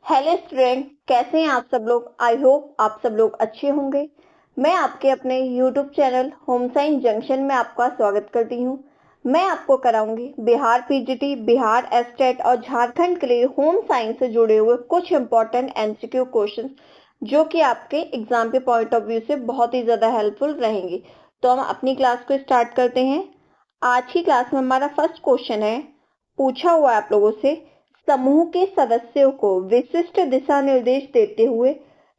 Hello student, कैसे हैं आप सब लोग। आई होप आप सब लोग अच्छे होंगे। मैं आपके अपने YouTube channel home science junction में आपका स्वागत करती हूं। मैं आपको कराऊंगी बिहार पीजीटी, बिहार एस्टेट और झारखंड के लिए होम साइंस से जुड़े हुए कुछ इंपॉर्टेंट एमसीक्यू क्वेश्चन जो कि आपके एग्जाम के पॉइंट ऑफ व्यू से बहुत ही ज्यादा हेल्पफुल रहेंगे। तो हम अपनी क्लास को स्टार्ट करते हैं। आज की क्लास में हमारा फर्स्ट क्वेश्चन है, पूछा हुआ है आप लोगों से, समूह के सदस्यों को विशिष्ट दिशा निर्देश देते हुए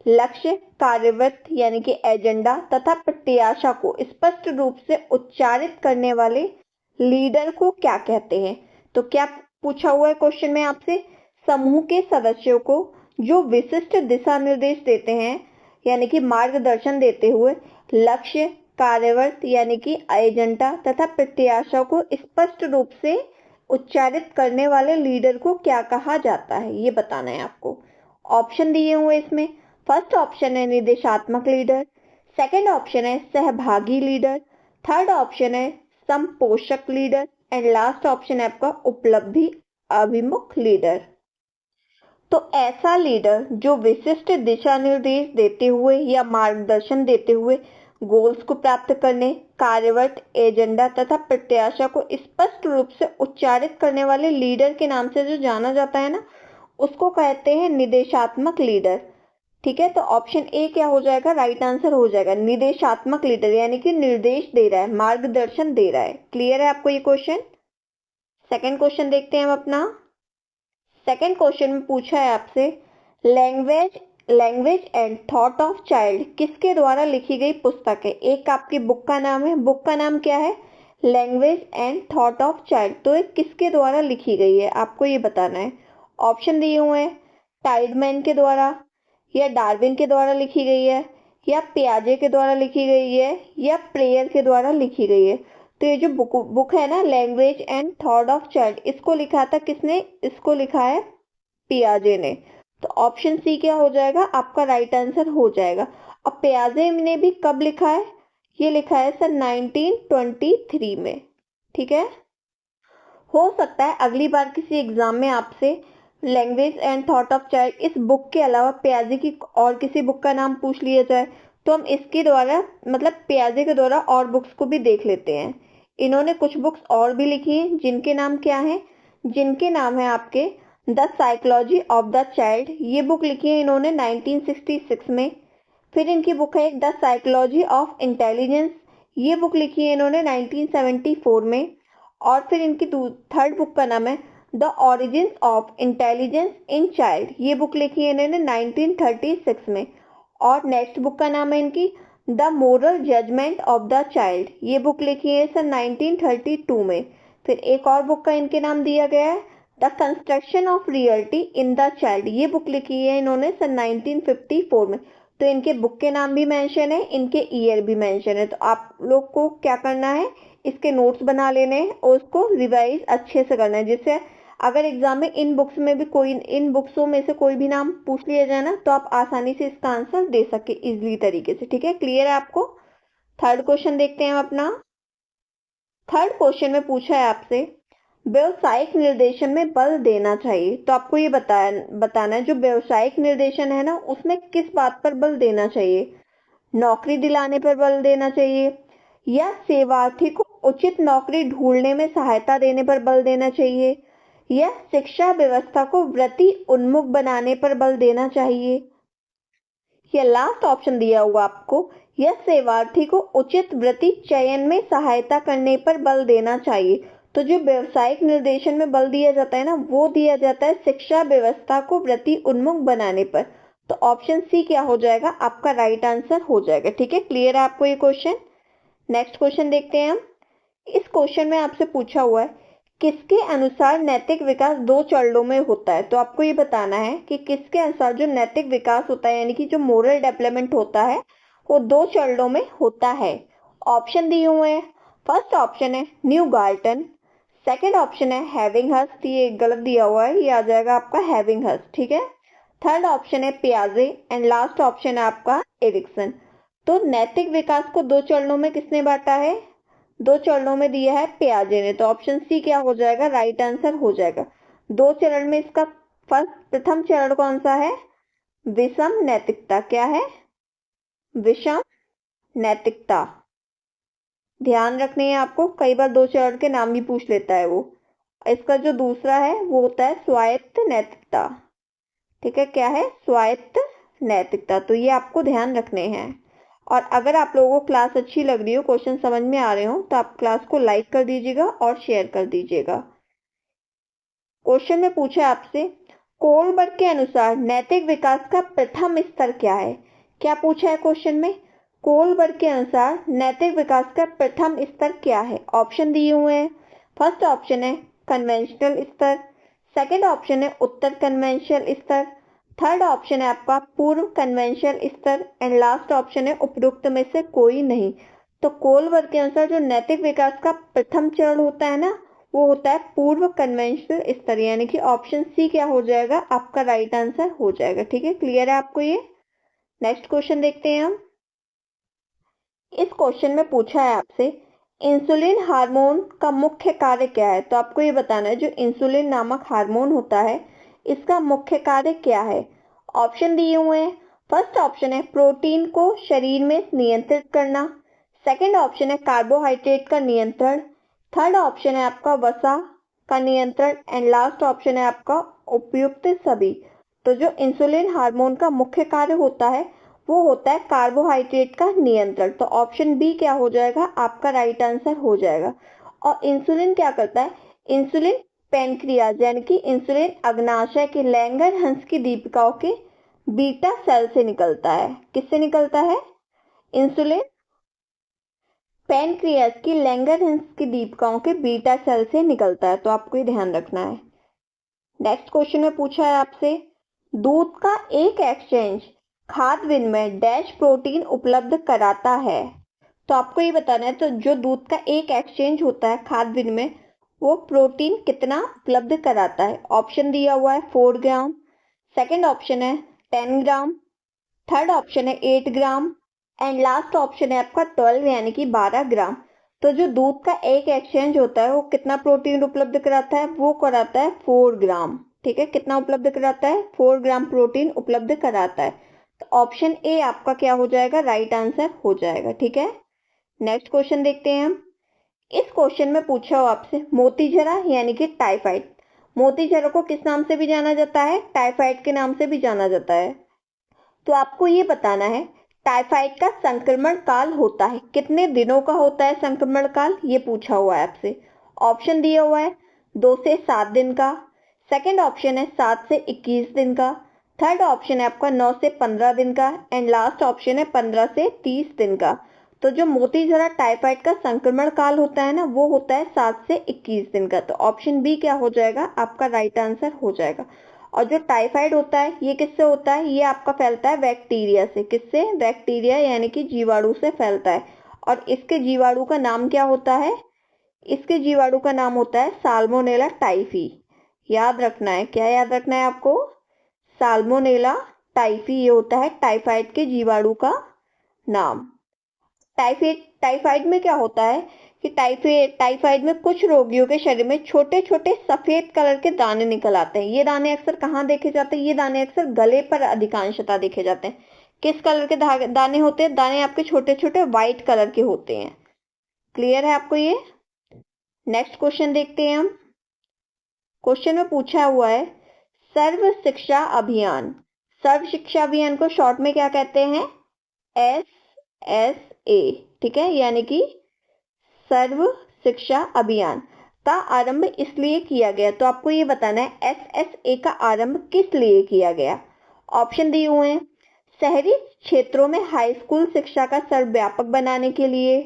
लक्ष्य, कार्यवृत्त यानी कि एजेंडा तथा प्रत्याशा को स्पष्ट रूप से उच्चारित करने वाले लीडर को क्या कहते हैं। तो क्या पूछा हुआ है क्वेश्चन में आपसे, समूह के सदस्यों को जो विशिष्ट दिशा निर्देश देते हैं यानी कि मार्गदर्शन देते हुए लक्ष्य, कार्यवृत्त यानी कि एजेंडा तथा प्रत्याशा को स्पष्ट रूप से उच्चारित करने वाले लीडर को क्या कहा जाता है, ये बताना है आपको। ऑप्शन दिए हुए इसमें, फर्स्ट ऑप्शन है निर्देशात्मक लीडर, सेकंड ऑप्शन है सहभागी लीडर, थर्ड ऑप्शन है संपोषक लीडर एंड लास्ट ऑप्शन है आपका उपलब्धि अभिमुख लीडर। तो ऐसा लीडर जो विशिष्ट दिशा निर्देश देते हुए या मार्गदर्शन देते हुए गोल्स को प्राप्त करने, कार्यवृत्त, एजेंडा तथा प्रत्याशा को स्पष्ट रूप से उच्चारित करने वाले लीडर के नाम से जो जाना जाता है ना, उसको कहते हैं निर्देशात्मक लीडर। ठीक है, तो ऑप्शन ए क्या हो जाएगा, राइट आंसर हो जाएगा निर्देशात्मक लीडर, यानी कि निर्देश दे रहा है, मार्गदर्शन दे रहा है। क्लियर है आपको ये क्वेश्चन। सेकंड क्वेश्चन देखते हैं हम अपना। सेकंड क्वेश्चन में पूछा है आपसे, language and thought of child किसके द्वारा लिखी गई पुस्तक है। एक आपकी बुक का नाम है, बुक का नाम क्या है, language and thought of child. तो ये किसके द्वारा लिखी गई है, आपको ये बताना है। ऑप्शन दिए हुए हैं, टाइडमैन के द्वारा, या डार्विन के द्वारा लिखी गई है, या पियाजे के द्वारा लिखी गई है, या प्रेयर के द्वारा लिखी गई है। तो ये जो बुक है ना, language and thought of child, इसको लिखा था किसने, इसको लिखा है पियाजे ने। तो ऑप्शन सी क्या हो जाएगा, आपका राइट आंसर हो जाएगा। अब पियाजे ने भी कब लिखा है, ये लिखा है सर 1923 में। ठीक है, हो सकता है अगली बार किसी एग्जाम में आपसे language and thought of child इस बुक के अलावा पियाजे की और किसी बुक का नाम पूछ लिया जाए, तो हम इसके द्वारा मतलब पियाजे के द्वारा और बुक्स को भी देख लेते हैं। इन्होंने कुछ बुक्स और भी लिखी हैं जिनके नाम क्या हैं, जिनके नाम है आपके the psychology of the child, ये बुक लिखी है इन्होंने 1966 में। फिर इनकी बुक है एक द साइकोलॉजी ऑफ इंटेलिजेंस, ये बुक लिखी है इन्होंने 1974 में। और फिर इनकी थर्ड बुक का नाम है the origins of intelligence in child, ये बुक लिखी है इन्होंने 1936 में। और नेक्स्ट बुक का नाम है इनकी the moral judgement of the child, ये बुक लिखी है सर 1932 में। फिर एक और बुक का इनके नाम दिया गया है the construction of reality in the child, ये बुक लिखी है इन्होंने सन 1954 में। तो इनके बुक के नाम भी मेंशन है, इनके ईयर भी मेंशन है। तो आप लोग को क्या करना है, इसके नोट्स बना लेने हैं और उसको रिवाइज अच्छे से करना है, जिससे अगर एग्जाम में इन बुक्सों में से कोई भी नाम पूछ लिया जाए ना, तो आप आसानी से इसका आंसर दे सके इजिली तरीके से। ठीक है, क्लियर है आपको। थर्ड क्वेश्चन देखते हैं हम अपना। थर्ड क्वेश्चन में पूछा है आपसे, व्यवसायिक निर्देशन में बल देना चाहिए। तो आपको ये बताना है जो व्यवसायिक निर्देशन है ना, उसमें किस बात पर बल देना चाहिए, नौकरी दिलाने पर बल देना चाहिए, या सेवार्थी को उचित नौकरी ढूंढने में सहायता देने पर बल देना चाहिए, या शिक्षा व्यवस्था को वृत्ति उन्मुख बनाने पर बल देना चाहिए, या लास्ट ऑप्शन दिया हुआ आपको, या सेवार्थी को उचित वृत्ति चयन में सहायता करने पर बल देना चाहिए। तो जो व्यवसायिक निर्देशन में बल दिया जाता है ना, वो दिया जाता है शिक्षा व्यवस्था को वृत्ति उन्मुख बनाने पर। तो ऑप्शन सी क्या हो जाएगा, आपका राइट आंसर हो जाएगा। ठीक है, क्लियर है आपको ये क्वेश्चन। नेक्स्ट क्वेश्चन देखते हैं हम। इस क्वेश्चन में आपसे पूछा हुआ है, किसके अनुसार नैतिक विकास दो चरणों में होता है। तो आपको ये बताना है कि किसके अनुसार जो नैतिक विकास होता है यानी कि जो मोरल डेवलपमेंट होता है वो दो चरणों में होता है। ऑप्शन दिए हुए हैं, फर्स्ट ऑप्शन है न्यू गार्टन, सेकंड ऑप्शन है हैविंगहर्स्ट, ये गलत दिया हुआ है, ये आ जाएगा आपका हैविंगहर्स्ट। ठीक है, थर्ड ऑप्शन है पियाजे एंड लास्ट ऑप्शन है आपका एरिक्सन। तो नैतिक विकास को दो चरणों में किसने बांटा है, दो चरणों में दिया है पियाजे ने। तो ऑप्शन सी क्या हो जाएगा, राइट आंसर हो जाएगा। दो चरण में इसका प्रथम चरण कौन सा है? विषम नैतिकता। क्या है? विषम नैतिकता। ध्यान रखने हैं आपको, कई बार 2 चरण के नाम भी पूछ लेता है वो। इसका जो दूसरा है वो होता है स्वायत्त नैतिकता। ठीक है, क्या है? स्वायत्त नैतिकता। तो ये आपको ध्यान रखने हैं। और अगर आप लोगों को क्लास अच्छी लग रही हो, क्वेश्चन समझ में आ रहे हो, तो आप क्लास को लाइक कर दीजिएगा और शेयर कर दीजिएगा। क्वेश्चन में पूछा आपसे, कोलबर्ग के अनुसार नैतिक विकास का प्रथम स्तर क्या है? क्या पूछा है क्वेश्चन में? कोलबर्ग के अनुसार नैतिक विकास का प्रथम स्तर क्या है? ऑप्शन दिए हुए हैं। फर्स्ट ऑप्शन है कन्वेंशनल स्तर, सेकंड ऑप्शन है उत्तर कन्वेंशनल स्तर, थर्ड ऑप्शन है आपका पूर्व कन्वेंशनल स्तर एंड लास्ट ऑप्शन है उपरोक्त में से कोई नहीं। तो कोलबर्ग के अनुसार जो नैतिक विकास का प्रथम चरण होता है ना, वो होता है पूर्व कन्वेंशनल स्तर, यानी कि ऑप्शन सी क्या हो जाएगा? आपका राइट आंसर हो जाएगा। ठीक है, क्लियर है आपको ये? नेक्स्ट क्वेश्चन देखते हैं हम। इस क्वेश्चन में पूछा है आपसे, इंसुलिन हार्मोन का मुख्य कार्य क्या है? तो आपको ये बताना है जो इंसुलिन नामक हार्मोन होता है, इसका मुख्य कार्य क्या है? ऑप्शन दिए हुए हैं। फर्स्ट ऑप्शन है प्रोटीन को शरीर में नियंत्रित करना, सेकंड ऑप्शन है कार्बोहाइड्रेट का नियंत्रण, थर्ड ऑप्शन है आपका वसा का नियंत्रण एंड लास्ट ऑप्शन है आपका उपयुक्त सभी। तो जो इंसुलिन हार्मोन का मुख्य कार्य होता है वो होता है कार्बोहाइड्रेट का नियंत्रण। तो ऑप्शन बी क्या हो जाएगा? आपका राइट आंसर हो जाएगा। और इंसुलिन क्या करता है? इंसुलिन पैनक्रियाज यानी कि इंसुलिन अग्नाशय के लैंगरहंस की दीपिकाओं के बीटा सेल से निकलता है। किससे निकलता है? इंसुलिन पैनक्रियाज की लैंगरहंस की दीपिकाओं के बीटा सेल से निकलता है। तो आपको ये ध्यान रखना है। नेक्स्ट क्वेश्चन में पूछा है आपसे, दूध का एक एक्सचेंज खाद्य विनिमय डैश प्रोटीन उपलब्ध कराता है? तो आपको ये बताना है, तो जो दूध का एक एक्सचेंज होता है खाद्य विनिमय, वो प्रोटीन कितना उपलब्ध कराता है? ऑप्शन दिया हुआ है 4 ग्राम, सेकंड ऑप्शन है 10 ग्राम, थर्ड ऑप्शन है 8 ग्राम एंड लास्ट ऑप्शन है आपका 12 यानी कि 12 ग्राम। तो जो दूध का एक एक्सचेंज होता है वो कितना प्रोटीन उपलब्ध कराता है? वो कराता है 4 ग्राम। ठीक है, कितना उपलब्ध कराता है? 4 ग्राम प्रोटीन उपलब्ध कराता है। तो ऑप्शन ए आपका क्या हो जाएगा? राइट आंसर हो जाएगा। ठीक है, नेक्स्ट क्वेश्चन देखते हैं हम। इस क्वेश्चन में पूछा हो आपसे मोतीझरा यानी कि टाइफाइड। मोतीझरा को किस नाम से भी जाना जाता है? टाइफाइड के नाम से भी जाना जाता है। तो आपको ये बताना है टाइफाइड का संक्रमण काल होता है कितने दिनों का होता है? संक्रमण काल ये पूछा हुआ है आपसे। ऑप्शन दिया हुआ है 2 से 7 दिन का, सेकंड ऑप्शन है 7 से 21 दिन का, थर्ड ऑप्शन है आपका 9 से 15 दिन का एंड लास्ट ऑप्शन है 15 से 30 दिन का। तो जो मोतीझरा टाइफाइड का संक्रमण काल होता है ना, वो होता है 7 से 21 दिन का। तो ऑप्शन बी क्या हो जाएगा? आपका राइट आंसर हो जाएगा। और जो टाइफाइड होता है ये किससे होता है? ये आपका फैलता है बैक्टीरिया से। किससे? बैक्टीरिया यानी कि जीवाणु से फैलता है। और इसके जीवाणु का नाम क्या होता है? इसके जीवाणु का नाम होता है साल्मोनेला टाइफी। याद रखना है, क्या याद रखना है आपको? साल्मोनेला टाइफी ये होता है टाइफाइड के जीवाणु का नाम। टाइफाइड में क्या होता है कि टाइफाइड में कुछ रोगियों के शरीर में छोटे छोटे सफेद कलर के दाने निकल आते हैं। ये दाने अक्सर कहाँ देखे जाते हैं? ये दाने अक्सर गले पर अधिकांशतः देखे जाते हैं। किस कलर के दाने होते हैं? दाने आपके छोटे छोटे व्हाइट कलर के होते हैं। क्लियर है आपको ये? नेक्स्ट क्वेश्चन देखते हैं हम। क्वेश्चन में पूछा हुआ है सर्व शिक्षा अभियान। सर्व शिक्षा अभियान को शॉर्ट में क्या कहते हैं? SSA। ठीक है, यानी कि सर्व शिक्षा अभियान का आरंभ इसलिए किया गया। तो आपको ये बताना है SSA का आरंभ किस लिए किया गया। ऑप्शन दिए हुए हैं शहरी क्षेत्रों में हाई स्कूल शिक्षा का सर्वव्यापक बनाने के लिए,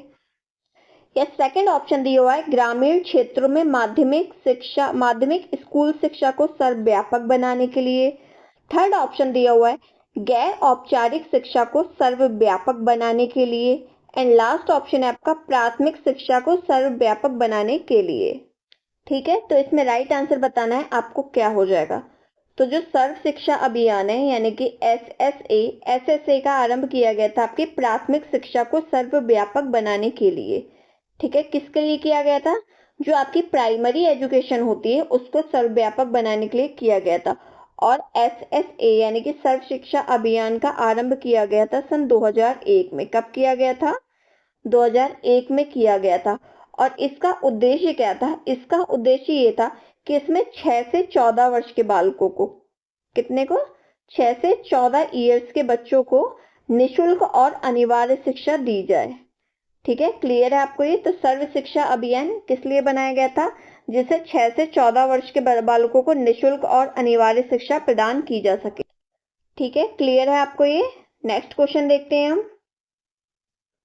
या सेकंड ऑप्शन दिया हुआ है ग्रामीण क्षेत्रों में माध्यमिक स्कूल शिक्षा को सर्वव्यापक बनाने के लिए, थर्ड ऑप्शन दिया हुआ है गैर औपचारिक शिक्षा को सर्वव्यापक बनाने के लिए एंड लास्ट ऑप्शन है आपका प्राथमिक शिक्षा को सर्वव्यापक बनाने के लिए। ठीक है, तो इसमें राइट आंसर बताना है आपको क्या हो जाएगा। तो जो सर्व शिक्षा अभियान है यानी कि SSA का आरंभ किया गया था आपकी प्राथमिक शिक्षा को सर्वव्यापक बनाने के लिए। ठीक है, किसके लिए किया गया था? जो आपकी प्राइमरी एजुकेशन होती है उसको सर्वव्यापक बनाने के लिए किया गया था। और SSA यानी कि सर्व शिक्षा अभियान का आरंभ किया गया था सन 2001 में। कब किया गया था? 2001 में किया गया था। और इसका उद्देश्य क्या था? इसका उद्देश्य ये था कि इसमें 6 से 14 वर्ष के बालकों को, कितने को? 6 से 14 ईयर्स के बच्चों को निशुल्क और अनिवार्य शिक्षा दी जाए। ठीक है, क्लियर है आपको ये? तो सर्व शिक्षा अभियान किस लिए बनाया गया था? जिससे 6 से 14 वर्ष के बालकों को निशुल्क और अनिवार्य शिक्षा प्रदान की जा सके। ठीक है, क्लियर है आपको ये? नेक्स्ट क्वेश्चन देखते हैं हम।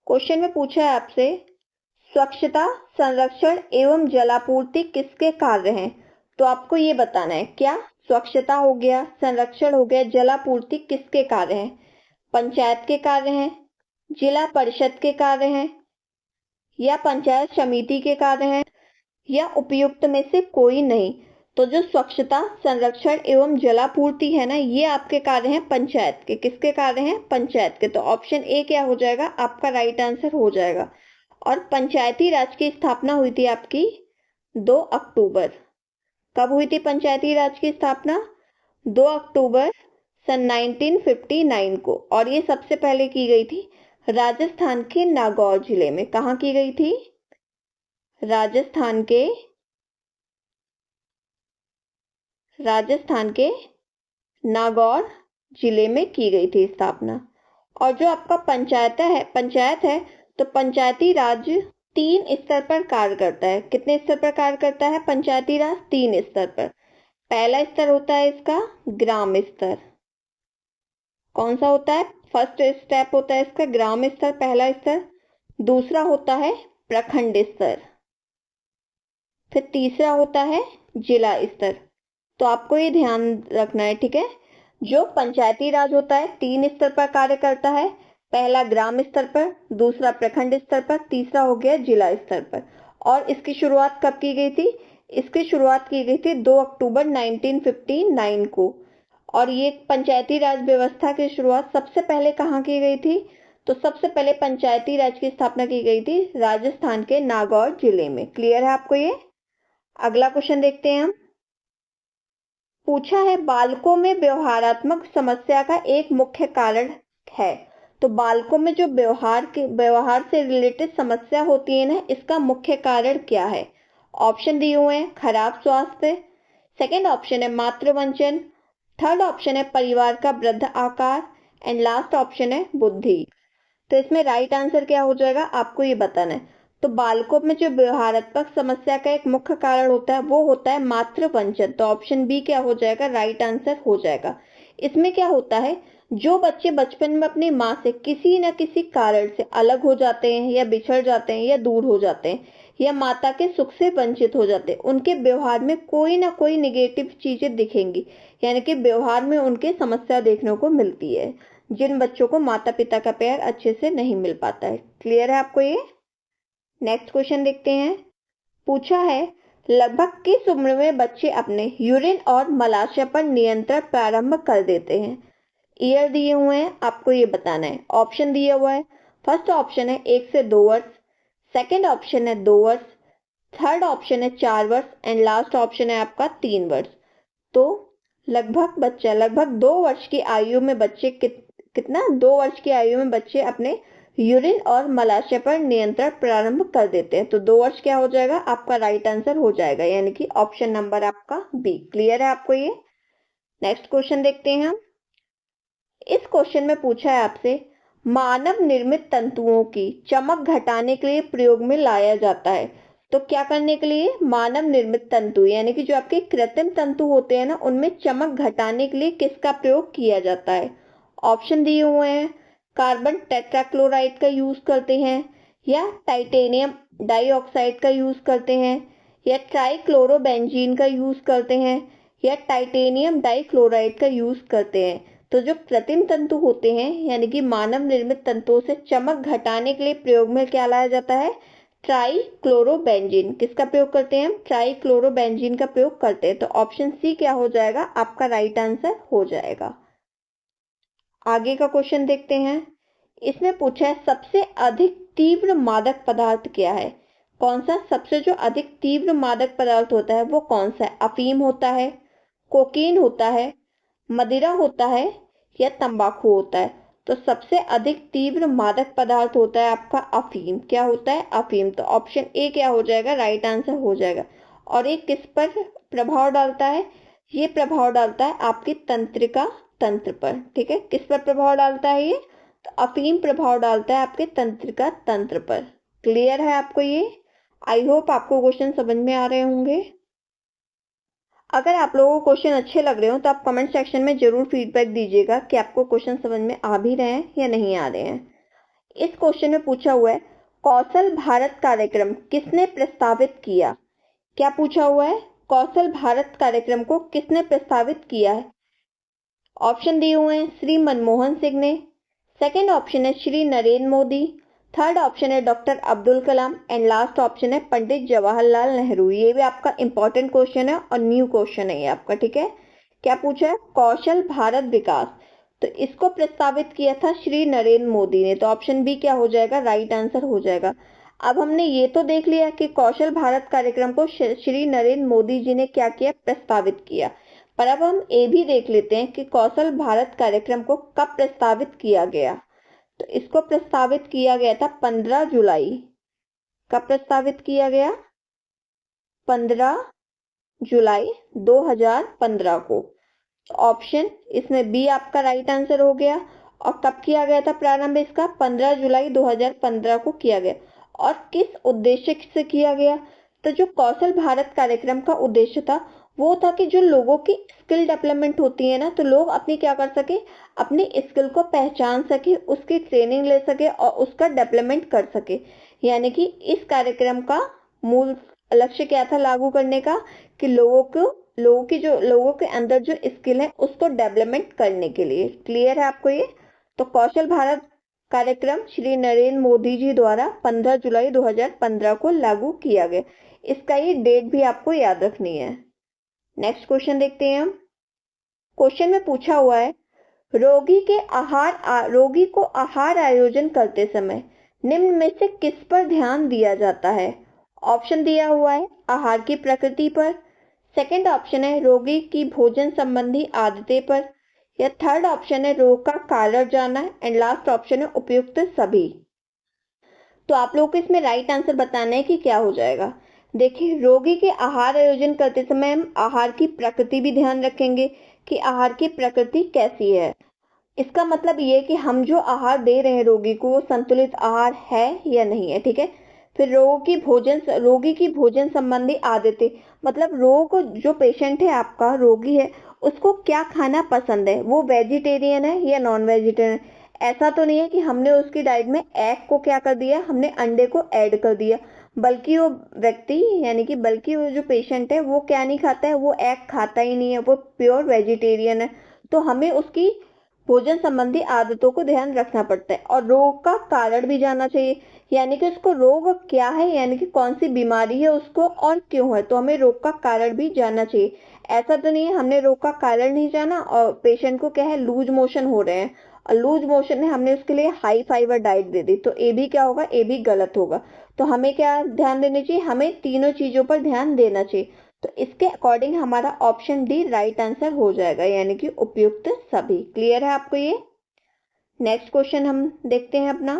क्वेश्चन में पूछा है आपसे, स्वच्छता, संरक्षण एवं जलापूर्ति किसके कार्य हैं? तो आपको ये बताना है, क्या स्वच्छता हो गया, संरक्षण हो गया, जलापूर्ति किसके कार्य हैं? पंचायत के कार्य हैं, जिला परिषद के कार्य हैं, या पंचायत समिति के कार्य हैं, या उपयुक्त में से कोई नहीं? तो जो स्वच्छता, संरक्षण एवं जलापूर्ति है ना, ये आपके कार्य हैं पंचायत के। किसके कार्य हैं? पंचायत के। तो ऑप्शन ए क्या हो जाएगा? आपका राइट आंसर हो जाएगा। और पंचायती राज की स्थापना हुई थी आपकी 2 अक्टूबर। कब हुई थी पंचायती राज की स्थापना? 2 अक्टूबर सन 1959 को। और ये सबसे पहले की गई थी राजस्थान के नागौर जिले में। कहाँ की गई थी? राजस्थान के नागौर जिले में की गई थी स्थापना। और जो आपका पंचायत है तो पंचायती राज 3 स्तर पर कार्य करता है। कितने स्तर पर कार्य करता है पंचायती राज? 3 स्तर पर। पहला स्तर होता है इसका ग्राम स्तर। कौन सा होता है? फर्स्ट स्टेप होता है इसका ग्राम स्तर, पहला स्तर। दूसरा होता है प्रखंड स्तर, फिर तीसरा होता है जिला स्तर। तो आपको ये ध्यान रखना है, ठीक है? जो पंचायती राज होता है 3 स्तर पर कार्य करता है। पहला ग्राम स्तर पर, दूसरा प्रखंड स्तर पर, तीसरा हो गया जिला स्तर पर। और इसकी शुरुआत कब की गई थी? इसकी शुरुआत की गई थी 2 अक्टूबर 1959 को। और ये पंचायती राज व्यवस्था की शुरुआत सबसे पहले कहाँ की गई थी? तो सबसे पहले पंचायती राज की स्थापना की गई थी राजस्थान के नागौर जिले में। क्लियर है आपको ये? अगला क्वेश्चन देखते हैं हम। पूछा है, बालकों में व्यवहारात्मक समस्या का एक मुख्य कारण है। तो बालकों में जो व्यवहार से रिलेटेड समस्या होती है ना, इसका मुख्य कारण क्या है? ऑप्शन दिए हुए हैं, खराब स्वास्थ्य, सेकंड ऑप्शन है मातृवंचन, थर्ड ऑप्शन है परिवार का वृद्ध आकार, एंड लास्ट ऑप्शन है बुद्धि। तो इसमें राइट आंसर क्या हो जाएगा? आपको ये बताना है। तो बालकों में जो व्यवहारात्मक समस्या का एक मुख्य कारण होता है वो होता है मातृवंचन। तो ऑप्शन बी क्या हो जाएगा? राइट आंसर हो जाएगा। इसमें क्या होता है, जो बच्चे बचपन में अपनी माँ से किसी न किसी कारण से अलग हो जाते हैं, या बिछड़ जाते हैं, या दूर हो जाते हैं, या माता के सुख से वंचित हो जाते हैं, उनके व्यवहार में कोई ना कोई निगेटिव चीजें दिखेंगी, यानी कि व्यवहार में उनके समस्या देखने को मिलती है, जिन बच्चों को माता पिता का प्यार अच्छे से नहीं मिल पाता है। क्लियर है आपको ये? नेक्स्ट क्वेश्चन देखते हैं। पूछा है, लगभग किस उम्र में बच्चे अपने यूरिन और मलाशय पर नियंत्रण प्रारंभ कर देते हैं? ईयर दिए हुए हैं, आपको ये बताना है। ऑप्शन दिया हुआ है, फर्स्ट ऑप्शन है 1 से 2 वर्ष, सेकंड ऑप्शन है 2 वर्ष, थर्ड ऑप्शन है 4 वर्ष, एंड लास्ट ऑप्शन है आपका 3 वर्ष। तो लगभग 2 वर्ष की आयु में बच्चे कितना 2 वर्ष की आयु में बच्चे अपने यूरिन और मलाशय पर नियंत्रण प्रारंभ कर देते हैं। तो 2 वर्ष क्या हो जाएगा? आपका राइट आंसर हो जाएगा, यानी कि ऑप्शन नंबर आपका बी। क्लियर है आपको ये? नेक्स्ट क्वेश्चन देखते हैं हम। इस क्वेश्चन में पूछा है आपसे, मानव निर्मित तंतुओं की चमक घटाने के लिए प्रयोग में लाया जाता है। तो क्या करने के लिए? मानव निर्मित तंतु यानी कि जो आपके कृत्रिम तंतु होते हैं ना, उनमें चमक घटाने के लिए किसका प्रयोग किया जाता है? ऑप्शन दिए हुए हैं, कार्बन टेट्राक्लोराइड का यूज करते हैं, या टाइटेनियम डाइऑक्साइड का यूज करते हैं, या ट्राइक्लोरोबेंजीन का यूज करते हैं, या टाइटेनियम डाइक्लोराइड का यूज करते हैं। तो जो कृत्रिम तंतु होते हैं यानी कि मानव निर्मित तंतुओं से चमक घटाने के लिए प्रयोग में क्या लाया जाता है? ट्राइक्लोरोबेंजीन। किसका प्रयोग करते हैं हम? ट्राइक्लोरोबेंजीन का प्रयोग करते हैं। तो ऑप्शन सी क्या हो जाएगा? आपका राइट आंसर हो जाएगा। आगे का क्वेश्चन देखते हैं। इसमें पूछा है, सबसे अधिक तीव्र मादक पदार्थ क्या है? कौन सा सबसे जो अधिक तीव्र मादक पदार्थ होता है वो कौन सा है? अफीम होता है, कोकीन होता है, मदिरा होता है या तंबाकू होता है? तो सबसे अधिक तीव्र मादक पदार्थ होता है आपका अफीम। क्या होता है? अफीम। तो ऑप्शन ए क्या हो जाएगा? राइट आंसर हो जाएगा। और ये किस पर प्रभाव डालता है? ये प्रभाव डालता है आपकी तंत्रिका तंत्र पर। ठीक है, किस पर प्रभाव डालता है ये? तो अफीम प्रभाव डालता है आपके तंत्रिका तंत्र पर। क्लियर है आपको ये? आई होप आपको क्वेश्चन समझ में आ रहे होंगे। अगर आप लोगों को क्वेश्चन अच्छे लग रहे हो तो आप कमेंट सेक्शन में जरूर फीडबैक दीजिएगा कि आपको क्वेश्चन समझ में आ भी रहे हैं या नहीं आ रहे हैं। इस क्वेश्चन में पूछा हुआ है, कौशल भारत कार्यक्रम किसने प्रस्तावित किया? क्या पूछा हुआ है? कौशल भारत कार्यक्रम को किसने प्रस्तावित किया है? ऑप्शन दिए हुए हैं, श्री मनमोहन सिंह ने, सेकंड ऑप्शन है श्री नरेंद्र मोदी, थर्ड ऑप्शन है doctor Abdul Kalam and last option है पंडित जवाहरलाल नेहरू। ये भी आपका इंपॉर्टेंट क्वेश्चन है और न्यू क्वेश्चन है ये आपका। ठीक है, क्या पूछा है? कौशल भारत विकास, तो इसको प्रस्तावित किया था श्री नरेंद्र मोदी ने। तो ऑप्शन बी क्या हो जाएगा? राइट आंसर हो जाएगा। अब हमने ये तो देख लिया कि कौशल भारत कार्यक्रम को श्री नरेंद्र मोदी जी ने क्या किया? प्रस्तावित किया। पर अब हम ये भी देख लेते हैं कि कौशल भारत कार्यक्रम को कब प्रस्तावित किया गया। तो इसको प्रस्तावित किया गया था 15 जुलाई। कब प्रस्तावित किया गया? 15 जुलाई 2015 को। ऑप्शन इसमें बी आपका राइट आंसर हो गया। और कब किया गया था प्रारंभ इसका? 15 जुलाई 2015 को किया गया। और किस उद्देश्य से किया गया? तो जो कौशल भारत कार्यक्रम का उद्देश्य था वो था कि जो लोगों की स्किल डेवलपमेंट होती है ना, तो लोग अपनी क्या कर सके? अपनी स्किल को पहचान सके, उसकी ट्रेनिंग ले सके और उसका डेवलपमेंट कर सके। यानी कि इस कार्यक्रम का मूल लक्ष्य क्या था लागू करने का? कि लोगों के अंदर जो स्किल है उसको डेवलपमेंट करने के लिए। क्लियर है आपको ये? तो कौशल भारत कार्यक्रम श्री नरेंद्र मोदी जी द्वारा 15 जुलाई 2015 को लागू किया गया। इसका ये डेट भी आपको याद रखनी है। नेक्स्ट क्वेश्चन देखते हैं हम। क्वेश्चन में पूछा हुआ है, रोगी को आहार आयोजन करते समय निम्न में से किस पर ध्यान दिया जाता है? ऑप्शन दिया हुआ है, आहार की प्रकृति पर, सेकंड ऑप्शन है रोगी की भोजन संबंधी आदतें पर, या थर्ड ऑप्शन है रोग का कारण जानना एंड लास्ट ऑप्शन है उपयुक्त सभी। तो आप लोगों को इसमें राइट आंसर बताना है कि क्या हो जाएगा। देखिए, रोगी के आहार आयोजन करते समय हम आहार की प्रकृति भी ध्यान रखेंगे कि आहार की प्रकृति कैसी है। इसका मतलब ये कि हम जो आहार दे रहे हैं रोगी को वो संतुलित आहार है या नहीं है। ठीक है, फिर रोगी की भोजन संबंधी आदतें, मतलब जो पेशेंट है आपका रोगी है उसको क्या खाना पसंद है, वो वेजिटेरियन है या नॉन वेजिटेरियन। ऐसा तो नहीं है कि हमने उसकी डाइट में एग को क्या कर दिया, हमने अंडे को ऐड कर दिया, बल्कि वो जो पेशेंट है वो क्या नहीं खाता है, वो एग खाता ही नहीं है, वो प्योर वेजिटेरियन है। तो हमें उसकी भोजन संबंधी आदतों को ध्यान रखना पड़ता है और रोग का कारण भी जानना चाहिए, यानी कि उसको रोग क्या है, यानी कि कौन सी बीमारी है उसको और क्यों है। तो हमें रोग का कारण भी जानना चाहिए। ऐसा तो नहीं है हमने रोग का कारण नहीं जाना और पेशेंट को क्या है लूज मोशन हो रहे हैं और लूज मोशन है हमने उसके लिए हाई फाइबर डाइट दे दी, तो ये भी क्या होगा, ये भी गलत होगा। तो हमें क्या ध्यान देना चाहिए? हमें तीनों चीजों पर ध्यान देना चाहिए। तो इसके अकॉर्डिंग हमारा ऑप्शन डी राइट आंसर हो जाएगा, यानी कि उपयुक्त सभी। क्लियर है आपको ये? नेक्स्ट क्वेश्चन हम देखते हैं अपना।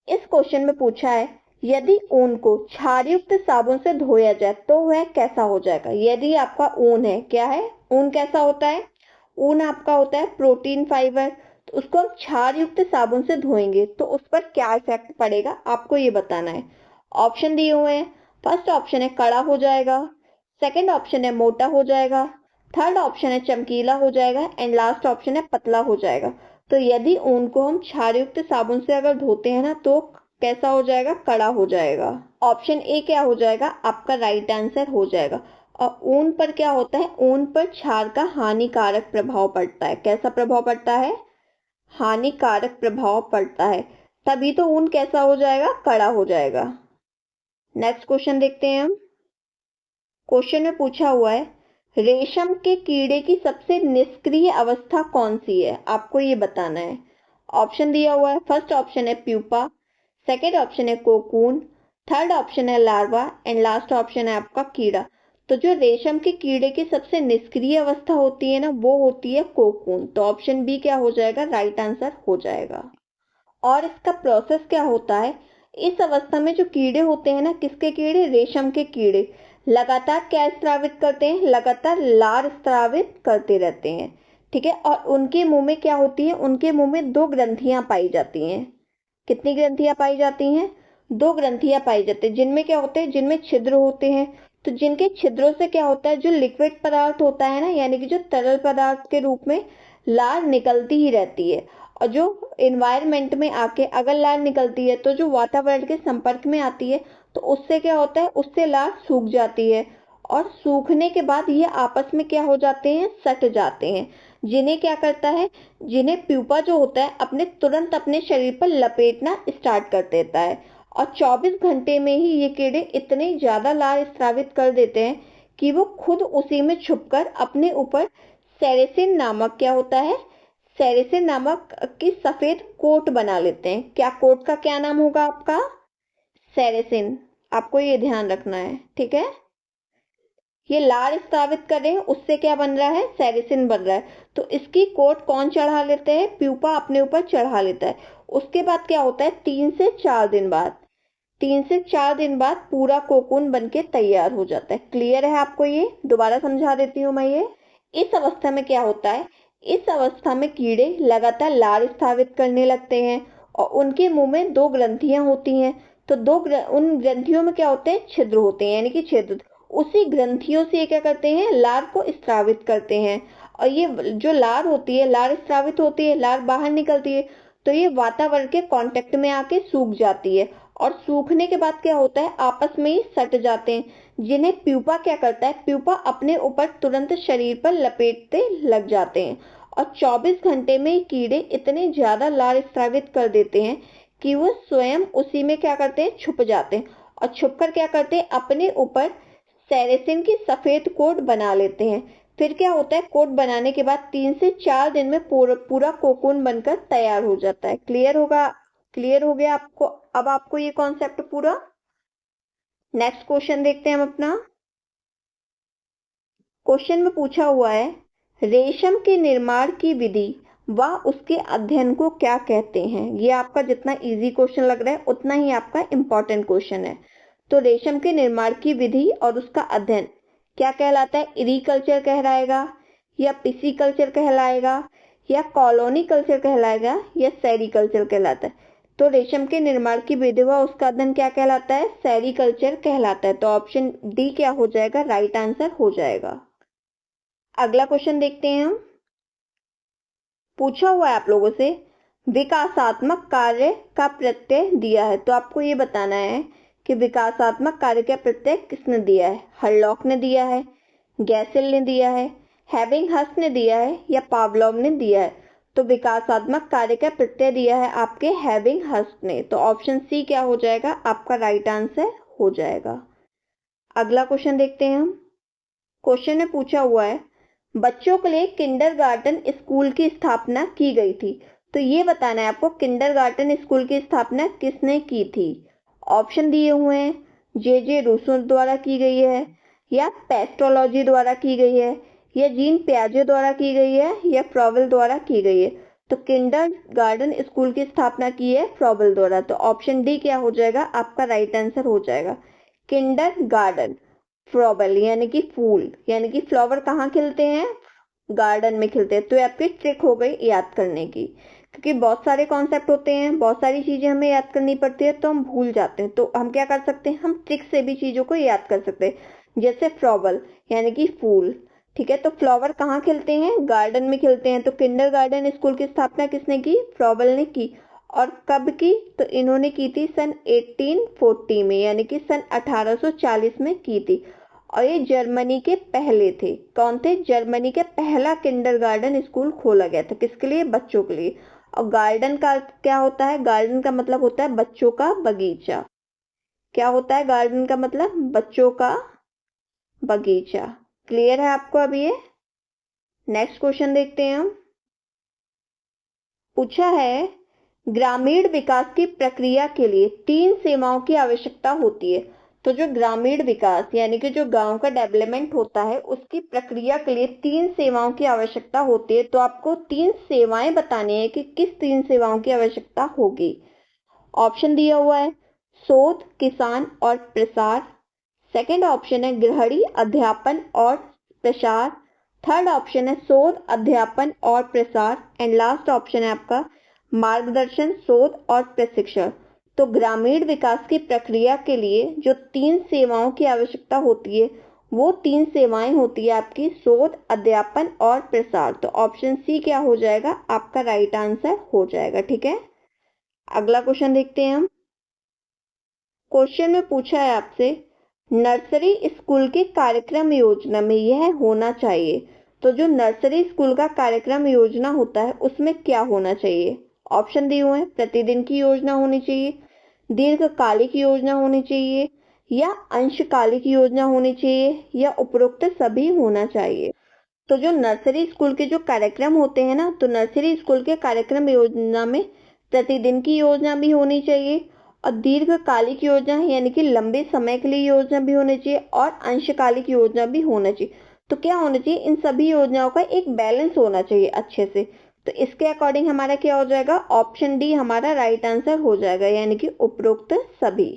इस क्वेश्चन में पूछा है, यदि ऊन को क्षारयुक्त साबुन से धोया जाए तो वह कैसा हो जाएगा? यदि आपका ऊन है, क्या है ऊन, कैसा होता है? ऊन आपका होता है प्रोटीन फाइबर। तो उसको हम क्षारयुक्त साबुन से धोएंगे तो उस पर क्या इफेक्ट पड़ेगा, आपको ये बताना है। ऑप्शन दिए हुए हैं, फर्स्ट ऑप्शन है कड़ा हो जाएगा, सेकंड ऑप्शन है मोटा हो जाएगा, थर्ड ऑप्शन है चमकीला हो जाएगा एंड लास्ट ऑप्शन है पतला हो जाएगा। तो यदि ऊन को हम क्षारयुक्त साबुन से अगर धोते हैं ना तो कैसा हो जाएगा? कड़ा हो जाएगा। ऑप्शन ए क्या हो जाएगा? आपका राइट आंसर हो जाएगा। और ऊन पर क्या होता है? ऊन पर क्षार का हानिकारक प्रभाव पड़ता है। कैसा प्रभाव पड़ता है? हानिकारक प्रभाव पड़ता है, तभी तो ऊन कैसा हो जाएगा? कड़ा हो जाएगा। नेक्स्ट क्वेश्चन देखते हैं हम। क्वेश्चन में पूछा हुआ है, रेशम के कीड़े की सबसे निष्क्रिय अवस्था कौन सी है? आपको ये बताना है। ऑप्शन दिया हुआ है, फर्स्ट ऑप्शन है प्यूपा, सेकंड ऑप्शन है कोकून, थर्ड ऑप्शन है लार्वा एंड लास्ट ऑप्शन है आपका कीड़ा। तो जो रेशम के कीड़े की सबसे निष्क्रिय अवस्था होती है ना, वो होती है कोकून। तो ऑप्शन बी क्या हो जाएगा, राइट आंसर हो जाएगा। और इसका प्रोसेस क्या होता है, इस अवस्था में जो कीड़े होते हैं ना, किसके कीड़े, रेशम के कीड़े, लगातार क्या स्रावित करते हैं, लगातार लार स्रावित करते रहते हैं। ठीक है, और उनके मुंह में क्या होती है, उनके मुंह में दो ग्रंथियां पाई जाती हैं। कितनी ग्रंथियां पाई जाती हैं, दो ग्रंथियां पाई जाती हैं, जिनमें क्या होते हैं, जिनमें छिद्र होते हैं। तो जिनके छिद्रों से क्या होता है, जो लिक्विड पदार्थ होता है ना, यानी कि जो तरल पदार्थ के रूप में लार निकलती ही रहती है। और जो एनवायरमेंट में आके अगर लार निकलती है, तो जो वातावरण के संपर्क में आती है, तो उससे क्या होता है, उससे लार सूख जाती है। और सूखने के बाद ये आपस में क्या हो जाते हैं, सट जाते हैं। जिन्हें क्या करता है, जिन्हें प्यूपा जो होता है अपने तुरंत अपने शरीर पर लपेटना स्टार्ट कर देता है। और 24 घंटे में ही ये कीड़े इतने ज्यादा लार स्रावित कर देते हैं कि वो खुद उसी में छुपकर अपने ऊपर सेरेसिन नामक क्या होता है, सेरेसिन नामक की सफेद कोट बना लेते हैं। क्या कोट का क्या नाम होगा आपका, सेरेसिन। आपको ये ध्यान रखना है, ठीक है। ये लार स्रावित कर रहे हैं, उससे क्या बन रहा है, सेरेसिन बन रहा है। तो इसकी कोट कौन चढ़ा लेते हैं, प्यूपा अपने ऊपर चढ़ा लेता है। उसके बाद क्या होता है, 3 से 4 दिन बाद पूरा कोकून बनके तैयार हो जाता है। क्लियर है आपको, ये दोबारा समझा देती हूँ मैं। ये इस अवस्था में क्या होता है, इस अवस्था में कीड़े लगातार लार स्रावित करने लगते हैं और उनके मुंह में दो ग्रंथियां होती हैं। तो उन ग्रंथियों में क्या होते हैं, छिद्र होते हैं, यानी कि छिद्र। उसी ग्रंथियों से ये क्या करते हैं, लार को स्रावित करते हैं। और ये जो लार होती है, लार स्रावित होती है, लार बाहर निकलती है, तो ये वातावरण के कांटेक्ट में आके सूख जाती है। और सूखने के बाद क्या होता है, आपस में ही सट जाते हैं, जिन्हें प्यूपा क्या करता है, प्यूपा अपने ऊपर तुरंत शरीर पर लपेटते लग जाते हैं। और 24 घंटे में कीड़े इतने ज्यादा लार स्रावित कर देते हैं कि वो स्वयं उसी में क्या करते हैं, छुप जाते हैं। और छुपकर क्या करते हैं, अपने ऊपर सेरेसिन की सफेद कोट बना लेते हैं। फिर क्या होता है, कोट बनाने के बाद 3 से 4 दिन में पूरा कोकून बनकर तैयार हो जाता है। क्लियर होगा, क्लियर हो गया आपको अब आपको ये कॉन्सेप्ट पूरा। नेक्स्ट क्वेश्चन देखते हैं हम अपना। क्वेश्चन में पूछा हुआ है, रेशम के निर्माण की विधि व उसके अध्ययन को क्या कहते हैं। ये आपका जितना इजी क्वेश्चन लग रहा है उतना ही आपका इंपॉर्टेंट क्वेश्चन है। तो रेशम के निर्माण की विधि और उसका अध्ययन क्या कहलाता है, इरीकल्चर कहलाएगा, या पिसीकल्चर कहलाएगा, या कॉलोनी कल्चर कहलाएगा, या सेरीकल्चर कहलाता है। तो रेशम के निर्माण की विधि व उसका अध्ययन क्या कहलाता है, सेरीकल्चर कहलाता है। तो ऑप्शन डी क्या हो जाएगा, राइट आंसर हो जाएगा। अगला क्वेश्चन देखते हैं हम। पूछा हुआ है आप लोगों से, विकासात्मक कार्य का प्रत्यय दिया है। तो आपको ये बताना है कि विकासात्मक कार्य का प्रत्यय किसने दिया है, हर्लॉक ने दिया है, गैसेल ने दिया है, हेबिंगहर्स्ट ने दिया है, या पावलोव ने दिया है। तो विकासात्मक कार्य का प्रत्यय दिया है आपके हेबिंगहर्स्ट ने। तो ऑप्शन सी क्या हो जाएगा, आपका राइट आंसर हो जाएगा। अगला क्वेश्चन देखते हैं हम। क्वेश्चन में पूछा हुआ है, बच्चों के लिए किंडरगार्टन स्कूल की स्थापना की गई थी। तो ये बताना है आपको, किंडरगार्टन स्कूल की स्थापना किसने की थी। ऑप्शन दिए हुए हैं, जे रूसो द्वारा की गई है, या पेस्ट्रोलॉजी द्वारा की गई है, या जीन पियाजे द्वारा की गई है, या फ्रॉवेल द्वारा की गई है। तो किंडरगार्टन स्कूल की स्थापना की है फ्रॉवेल द्वारा। तो ऑप्शन डी क्या हो जाएगा, आपका राइट आंसर हो जाएगा। किंडरगार्टन, फ्रॉवेल यानी कि फूल, यानी कि फ्लावर कहाँ खिलते हैं, गार्डन में खिलते हैं। तो ये आपकी ट्रिक हो गई याद करने की, क्योंकि बहुत सारे कॉन्सेप्ट होते हैं, बहुत सारी चीजें हमें याद करनी पड़ती है, तो हम भूल जाते हैं। तो हम क्या कर सकते हैं, हम ट्रिक से भी चीजों को याद कर सकते हैं। जैसे फ्लावर यानी कि फूल, ठीक है। तो फ्लावर कहाँ खिलते हैं, गार्डन में खिलते हैं। तो किंडरगार्टन स्कूल की स्थापना किसने की, फ्रॉवेल ने की। और कब की, तो इन्होंने की थी सन 1840 में, यानी कि सन 1840 में की थी। और ये जर्मनी के पहले थे। कौन थे, जर्मनी के पहला किंडरगार्टन स्कूल खोला गया था, किसके लिए, बच्चों के लिए। और गार्डन का क्या होता है, गार्डन का मतलब होता है बच्चों का बगीचा। क्या होता है गार्डन का मतलब, बच्चों का बगीचा। क्लियर है आपको अभी ये। नेक्स्ट क्वेश्चन देखते हैं हम। पूछा है, ग्रामीण विकास की प्रक्रिया के लिए 3 सेवाओं की आवश्यकता होती है। तो जो ग्रामीण विकास यानी कि जो गांव का डेवलपमेंट होता है उसकी प्रक्रिया के लिए 3 सेवाओं की आवश्यकता होती है। तो आपको 3 सेवाएं बतानी है कि किस 3 सेवाओं की आवश्यकता होगी। ऑप्शन दिया हुआ है शोध, किसान और प्रसार। सेकंड ऑप्शन है गृहिणी, अध्यापन और प्रसार। थर्ड ऑप्शन है शोध, अध्यापन और प्रसार। एंड लास्ट ऑप्शन है आपका मार्गदर्शन, शोध और प्रशिक्षण। तो ग्रामीण विकास की प्रक्रिया के लिए जो 3 सेवाओं की आवश्यकता होती है वो 3 सेवाएं होती है आपकी शोध, अध्यापन और प्रसार। तो ऑप्शन सी क्या हो जाएगा, आपका राइट आंसर हो जाएगा। ठीक है, अगला क्वेश्चन देखते हैं हम। क्वेश्चन में पूछा है आपसे नर्सरी स्कूल के कार्यक्रम योजना में यह होना चाहिए। तो जो नर्सरी स्कूल का कार्यक्रम योजना होता है उसमें क्या होना चाहिए। ऑप्शन दिए हुए हैं प्रतिदिन की योजना होनी चाहिए, दीर्घकालिक योजना होनी चाहिए, या अंशकालिक योजना होनी चाहिए, या उपरोक्त सभी होना चाहिए। तो जो नर्सरी स्कूल के जो कार्यक्रम होते हैं ना, तो नर्सरी स्कूल के कार्यक्रम योजना में प्रतिदिन की योजना भी होनी चाहिए और दीर्घकालिक योजना यानी कि लंबे समय के लिए योजना भी होनी चाहिए और अंशकालिक योजना भी होना चाहिए। तो क्या होना चाहिए, इन सभी योजनाओं का एक बैलेंस होना चाहिए अच्छे से। तो इसके अकॉर्डिंग हमारा क्या हो जाएगा, ऑप्शन डी हमारा राइट आंसर हो जाएगा, यानी कि उपरोक्त सभी।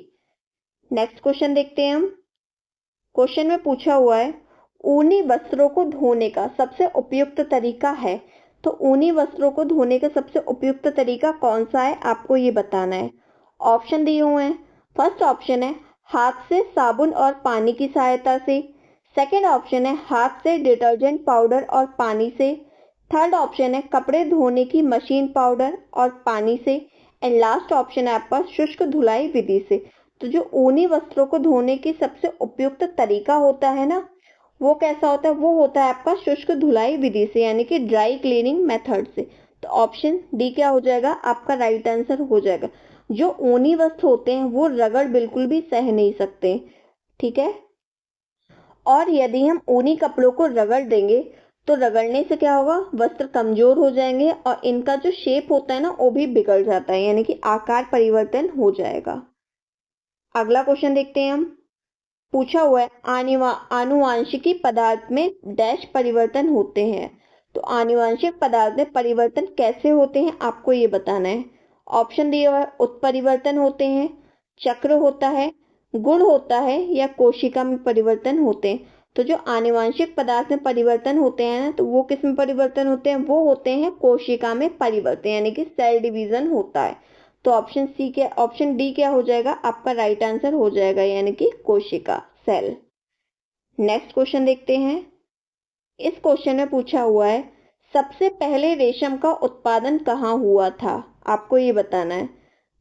नेक्स्ट क्वेश्चन देखते हैं हम। क्वेश्चन में पूछा हुआ है ऊनी वस्त्रों को धोने का सबसे उपयुक्त तरीका है। तो ऊनी वस्त्रों को धोने का सबसे उपयुक्त तरीका कौन सा है, आपको ये बताना है। ऑप्शन दिए हुए हैं। फर्स्ट ऑप्शन है हाथ से साबुन और पानी की सहायता से। सेकंड ऑप्शन है हाथ से डिटर्जेंट पाउडर और पानी से। थर्ड ऑप्शन है कपड़े धोने की मशीन पाउडर और पानी से। एंड लास्ट ऑप्शन है आपका शुष्क धुलाई विधि से। तो जो ऊनी वस्त्रों को धोने की सबसे उपयुक्त तरीका होता है ना, वो कैसा होता है, वो होता है आपका शुष्क धुलाई विधि से, यानी कि ड्राई क्लीनिंग मेथड से। तो ऑप्शन डी क्या हो जाएगा, आपका राइट आंसर हो जाएगा। जो ऊनी वस्त्र होते हैं वो रगड़ बिल्कुल भी सह नहीं सकते, ठीक है। और यदि हम ऊनी कपड़ों को रगड़ देंगे तो रगड़ने से क्या होगा, वस्त्र कमजोर हो जाएंगे और इनका जो शेप होता है ना वो भी बिगड़ जाता है, यानी कि आकार परिवर्तन हो जाएगा। अगला क्वेश्चन देखते हैं हम। पूछा हुआ है आनुवांशिकी पदार्थ में डैश परिवर्तन होते हैं। तो आनुवांशिक पदार्थ में परिवर्तन कैसे होते हैं, आपको ये बताना है। ऑप्शन दिया हुआ है उत्परिवर्तन होते हैं, चक्र होता है, गुण होता है, या कोशिका में परिवर्तन होते हैं। तो जो आनुवांशिक पदार्थ में परिवर्तन होते हैं ना, तो वो किस में परिवर्तन होते हैं, वो होते हैं कोशिका में परिवर्तन, यानी कि सेल डिवीजन होता है। तो ऑप्शन डी क्या हो जाएगा, आपका राइट आंसर हो जाएगा, यानी कि कोशिका, सेल। नेक्स्ट क्वेश्चन देखते हैं। इस क्वेश्चन में पूछा हुआ है सबसे पहले रेशम का उत्पादन कहाँ हुआ था, आपको ये बताना है।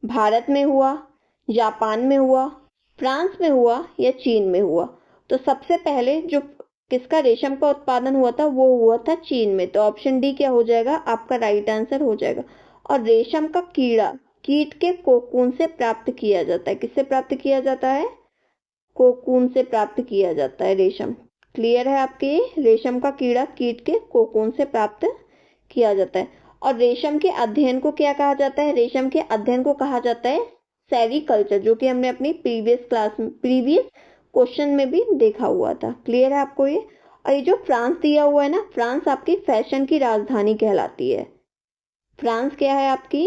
भारत में हुआ, जापान में हुआ, फ्रांस में हुआ, या चीन में हुआ। तो सबसे पहले जो किसका रेशम का उत्पादन हुआ था वो हुआ था चीन में। तो ऑप्शन डी क्या हो जाएगा, आपका राइट आंसर हो जाएगा। और रेशम का कीड़ा कीट के कोकून से प्राप्त किया जाता है। किससे प्राप्त किया जाता है, कोकून से प्राप्त किया जाता है रेशम। क्लियर है आपके, रेशम का कीड़ा कीट के कोकून से प्राप्त किया जाता है। और रेशम के अध्ययन को क्या कहा जाता है, रेशम के अध्ययन को कहा जाता है सेरीकल्चर, जो कि हमने अपनी प्रीवियस क्वेश्चन में भी देखा हुआ था। क्लियर है आपको ये। और ये जो फ्रांस दिया हुआ है ना, फ्रांस आपकी फैशन की राजधानी कहलाती है। फ्रांस क्या है आपकी,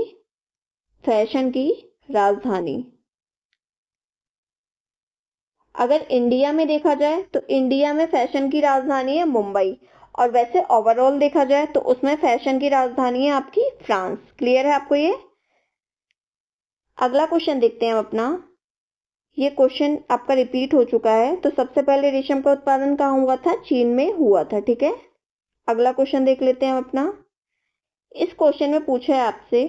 फैशन की राजधानी। अगर इंडिया में देखा जाए तो इंडिया में फैशन की राजधानी है मुंबई, और वैसे ओवरऑल देखा जाए तो उसमें फैशन की राजधानी है आपकी फ्रांस। क्लियर है आपको ये। अगला क्वेश्चन देखते हैं हम अपना। ये क्वेश्चन आपका रिपीट हो चुका है। तो सबसे पहले रेशम का उत्पादन कहाँ हुआ था, चीन में हुआ था, ठीक है। अगला क्वेश्चन देख लेते हैं हम अपना। इस क्वेश्चन में पूछा है आपसे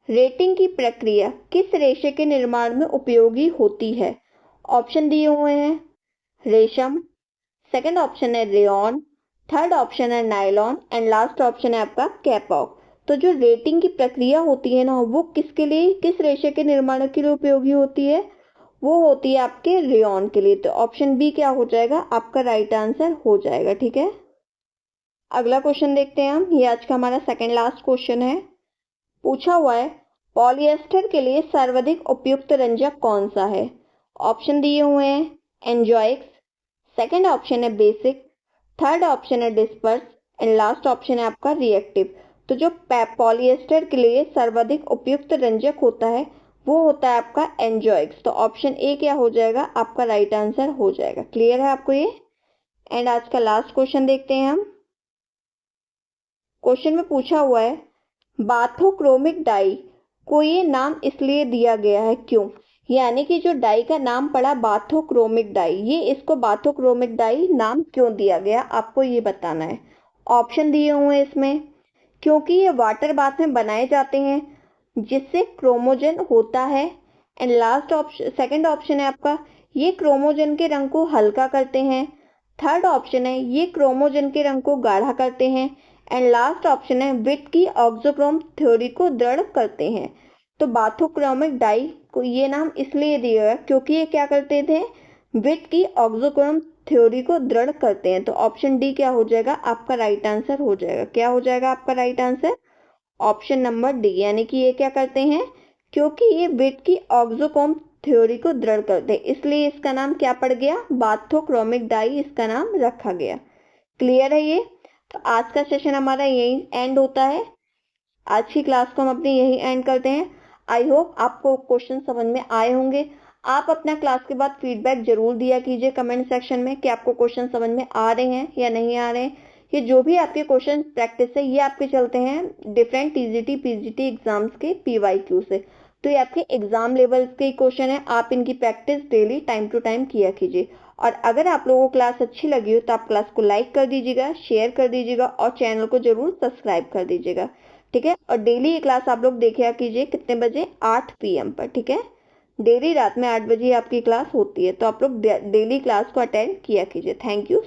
रेटिंग की प्रक्रिया किस रेशे के निर्माण में उपयोगी होती है। ऑप्शन दिए हुए हैं रेशम, सेकंड ऑप्शन है रेयॉन, थर्ड ऑप्शन है नायलॉन, एंड लास्ट ऑप्शन है आपका कैपॉक। तो जो रेटिंग की प्रक्रिया होती है ना, वो किसके लिए, किस रेशे के निर्माण के लिए उपयोगी होती है, वो होती है आपके रेयॉन के लिए। तो ऑप्शन बी क्या हो जाएगा, आपका राइट आंसर हो जाएगा, ठीक है। अगला क्वेश्चन देखते हैं हम। ये आज का हमारा सेकंड लास्ट क्वेश्चन है। पूछा हुआ है पॉलिएस्टर के लिए सर्वाधिक उपयुक्त रंजक कौन सा है। ऑप्शन दिए हुए हैं एंजॉइक्स, सेकंड ऑप्शन है बेसिक, थर्ड ऑप्शन है डिस्पर्स एंड लास्ट ऑप्शन है आपका रिएक्टिव। तो जो पॉलिएस्टर के लिए सर्वाधिक उपयुक्त रंजक होता है वो होता है आपका एंजॉइक्स। तो ऑप्शन ए क्या हो जाएगा, आपका राइट आंसर हो जाएगा। क्लियर है आपको ये? एंड आज का लास्ट क्वेश्चन देखते हैं हम। क्वेश्चन में पूछा हुआ है बाथोक्रोमिक डाई को ये नाम इसलिए दिया गया है क्यों? यानी कि जो डाई का नाम पड़ा बाथोक्रोमिक डाई, ये इसको बाथोक्रोमिक डाई नाम क्यों दिया गया, आपको ये बताना है। ऑप्शन दिए हुए हैं इसमें, क्योंकि ये वाटर बाथ में बनाए जाते हैं जिससे क्रोमोजन होता है। And last option, second option है आपका ये क्रोमोजन के रंग को हल्का करते हैं। थर्ड ऑप्शन है ये क्रोमोजन के रंग को गाढ़ा करते हैं। एंड लास्ट ऑप्शन है विट की ऑक्सोक्रोम थ्योरी को दृढ़ करते हैं। तो बाथोक्रोमिक डाई को ये नाम इसलिए दिया गया क्योंकि ये क्या करते थे, विट की ऑक्सोक्रोम थ्योरी को दृढ़ करते हैं। तो ऑप्शन डी क्या हो जाएगा, आपका राइट आंसर हो जाएगा। क्या हो जाएगा आपका right answer? Option number D, यानी कि ये क्या करते हैं, क्योंकि ये विट की ऑक्सोक्रोम थ्योरी को दृढ़ करते हैं, इसलिए इसका नाम क्या पड़ गया, बाथोक्रोमिक डाई इसका नाम रखा गया। क्लियर है ये? तो आज का सेशन हमारा यही एंड होता है। आज की क्लास को हम अपनी यही एंड करते हैं। आई होप आपको क्वेश्चन समझ में आए होंगे। आप अपना क्लास के बाद फीडबैक जरूर दिया कीजिए कमेंट सेक्शन में कि आपको क्वेश्चन समझ में आ रहे हैं या नहीं आ रहे हैं। ये जो भी आपके क्वेश्चन प्रैक्टिस है ये आपके चलते हैं डिफरेंट टीजीटी पीजीटी एग्जाम्स के पीवाईक्यू से। तो ये आपके एग्जाम लेवल के क्वेश्चन है, आप इनकी practice daily time to time किया कीजिए। और अगर आप लोगों को क्लास अच्छी लगी हो तो आप क्लास को लाइक कर दीजिएगा, शेयर कर दीजिएगा और चैनल को जरूर सब्सक्राइब कर दीजिएगा। ठीक है? और डेली ये क्लास आप लोग देखा कीजिए कितने बजे, 8 PM पर। ठीक है? डेली रात में 8 बजे आपकी क्लास होती है, तो आप लोग डेली क्लास को अटेंड किया कीजिए। Thank you.